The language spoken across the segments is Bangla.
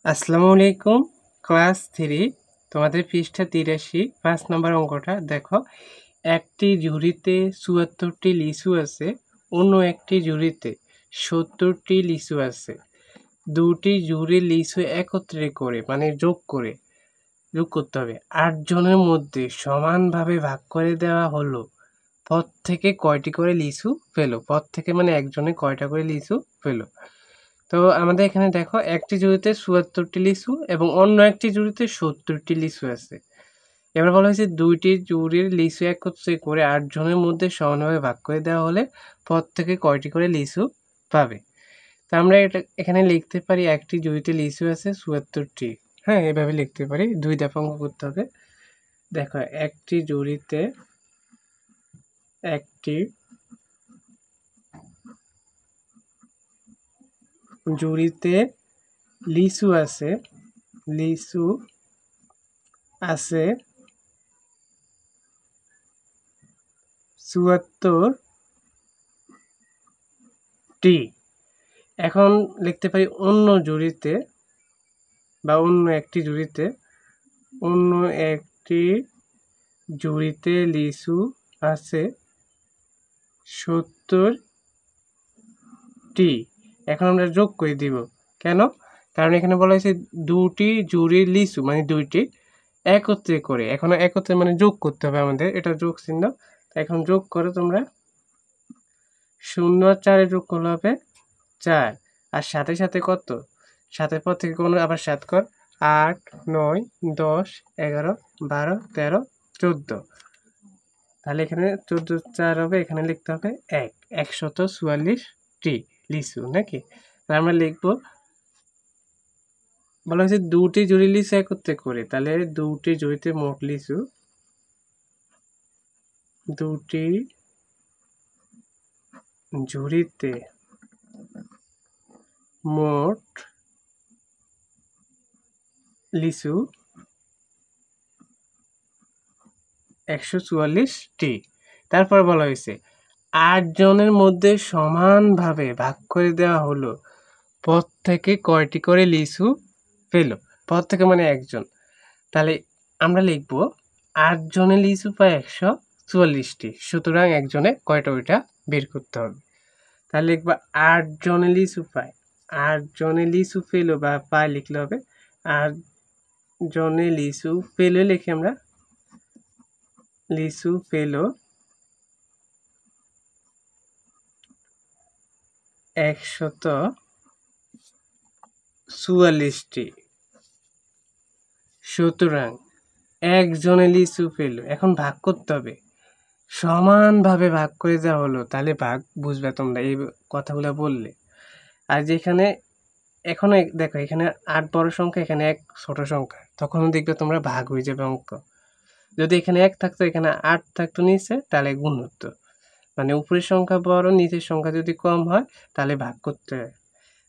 আসসালামু আলাইকুম। ক্লাস 3 তোমাদের পৃষ্ঠা 83 5 নম্বর অঙ্কটা দেখো। একটি ঝুড়িতে ৭৪টি লিচু আছে, অন্য একটি ঝুড়িতে ৭০টি লিচু আছে। দুটি ঝুড়ির লিচু একত্রে করে মানে যোগ করতে হবে। ৮ জনের মধ্যে সমানভাবে ভাগ করে দেওয়া হলো। পথ থেকে কয়টি করে লিচু পেল? পথ থেকে মানে একজনে কয়টা করে লিচু পেল? তো আমাদের এখানে দেখো একটি ঝুড়িতে ৭৪টি লিচু এবং অন্য একটি ঝুড়িতে ৭০টি লিচু আছে। এবার বলা হয়েছে দুইটি ঝুড়ির লিচু একত্রে করে ৮ জনের মধ্যে সমানভাবে ভাগ করে দেওয়া হলে পথ থেকে কয়টি করে লিচু পাবে? তা আমরা এখানে লিখতে পারি একটি ঝুড়িতে লিচু আছে ৭৪টি। হ্যাঁ, এভাবে লিখতে পারি। 2 ধাপ অঙ্ক করতে হবে। দেখো একটি ঝুড়িতে লিচু আছে ৭৪টি। এখন লিখতে পারি অন্য একটি ঝুড়িতে লিচু আছে ৭০টি। এখন আমরা যোগ করে দিব। কেন? কারণ এখানে বলা হয়েছে দুটি ঝুড়ির লিচু মানে দুইটি একত্রে করে। এখন একত্রে মানে যোগ করতে হবে আমাদের, এটা যোগ চিহ্ন। এখন যোগ করো তোমরা। ০ আর ৪ যোগ করলে হবে ৪। আর সাথে সাথে কত? সাতের পর থেকে কোনো আবার ৭ কর। ৮, ৯, ১০, ১১, ১২, ১৩, ১৪। তাহলে এখানে ১৪ ৪ হবে, এখানে লিখতে হবে ১ ১৪৪টি লিচু নাকি? আমরা লিখব, বলা হয়েছে দুটি ঝুড়ি লিচু একত্রে করে, তাহলে দুটি ঝুড়িতে মোট লিচু দুটি ঝুড়িতে মোট লিচু ১৪৪টি। তারপর বলা হয়েছে ৮ জনের মধ্যে সমানভাবে ভাগ করে দেওয়া হলো। পথ থেকে কয়টি করে লিচু পেল? পথ থেকে মানে একজন। তাহলে আমরা লিখব ৮ জনে লিচু পায় ১৪৪টি। সুতরাং একজনে কয়টা ওইটা বের করতে হবে। তাহলে লিখব ৮ জনে লিচু পায়। ৮ জনে লিচু পেল বা পায় লিখলে হবে। ৮ জনে লিচু পেল লিখে আমরা লিচু পেল ১৪৪টি। সুতরাং একজনে লিচু পেল। এখন ভাগ করতে হবে। সমানভাবে ভাগ করে দেওয়া হলো, তাহলে ভাগ বুঝবে তোমরা এই কথাগুলো বললে। আর যেখানে এখনো দেখো এখানে ৮ বড় সংখ্যা, এখানে ১ ছোট সংখ্যা, তখনও দেখবে তোমরা ভাগ হয়ে যাবে অঙ্ক। যদি এখানে ১ থাকতো, এখানে ৮ থাকতো নিচে, তাহলে গুণ হতো। মানে উপরের সংখ্যা বড়, নিচের সংখ্যা যদি কম হয় তাহলে ভাগ করতে হয়।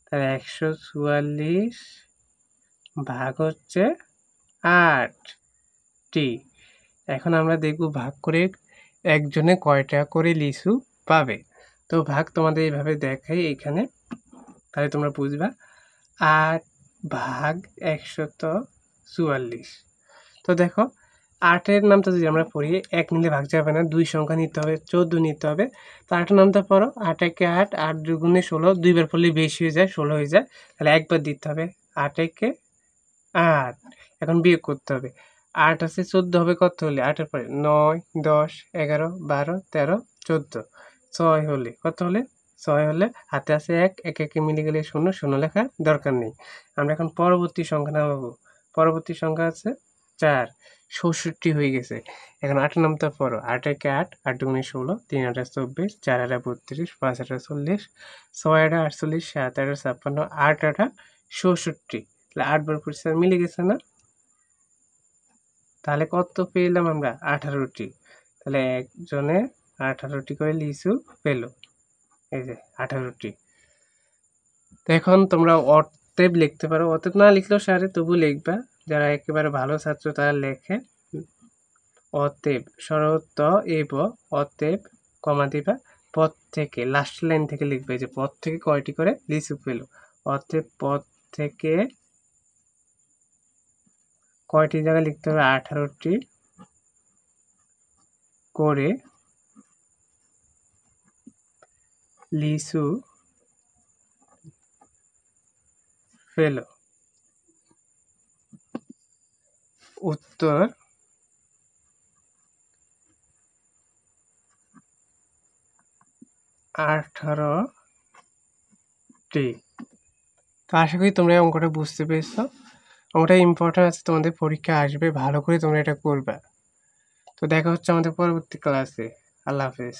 তাহলে ১৪৪ ভাগ হচ্ছে ৮টি। এখন আমরা দেখব ভাগ করে একজনে কয়টা করে লিচু পাবে। তো ভাগ তোমাদের এইভাবে দেখাই এখানে, তাহলে তোমরা বুঝবা। ৮ ভাগ ১৪৪। তো দেখো ৮-এর নামটা যদি আমরা পড়ি, ১ নিলে ভাগ যাবে না, ২ সংখ্যা নিতে হবে, ১৪ নিতে হবে। তো ৮-এর নামটা পড়ো। ৮ একে ৮, ৮ দুগুণে ১৬, ২ বার পড়লে বেশি হয়ে যায়, ১৬ হয়ে যায়। তাহলে একবার দিতে হবে। ৮ একে ৮। এখন বিয়োগ করতে হবে। ৮ আছে ১৪ হবে কত হলে? ৮-এর পরে ৯, ১০, ১১, ১২, ১৩, ১৪। ৬ হলে কত হলে? ৬ হলে হাতে আছে ১, একে মিলে গেলে ০, ০ লেখার দরকার নেই। আমরা এখন পরবর্তী সংখ্যা নামাবো। পরবর্তী সংখ্যা আছে ৪, ৬৪ হয়ে গেছে। এখন ৮-এর নামটা পড়ো। ৮ একে ৮, ৮ দুগুণে ১৬, ৩ ৮ ২৪, ৪ ৮ ৩২, ৫ ৮ ৪০, ৬ ৮ ৪৮, ৭ ৮ ৫৬, ৮ ৮ ৬৪। তাহলে ৮ বার পরিষ্কার মিলে গেছে না? তাহলে কত পেলাম আমরা? ১৮টি। তাহলে একজনে ১৮টি করে লিচু পেল। এই যে ১৮টি। তো এখন তোমরা অতএব লিখতে পারো। অতএব না লিখলেও সারে, তবু লিখবা। যারা একেবারে ভালো ছাত্র তারা লেখে অতএব, সরত এব, অতএব কমা দিবা, পথ থেকে, লাস্ট লাইন থেকে লিখবে যে পথ থেকে কয়টি করে লিচু পেল। অতএব পথ থেকে কয়টি জায়গায় লিখতে হবে 18টি করে লিচু ফেলো। উত্তর 18টি। তো আশা করি তোমরা এই অঙ্কটা বুঝতে পেরেছো। অঙ্কটা ইম্পর্টেন্ট আছে, তোমাদের পরীক্ষা আসবে, ভালো করে তোমরা এটা করবে। তো দেখা হচ্ছে আমাদের পরবর্তী ক্লাসে। আল্লাহ হাফেজ।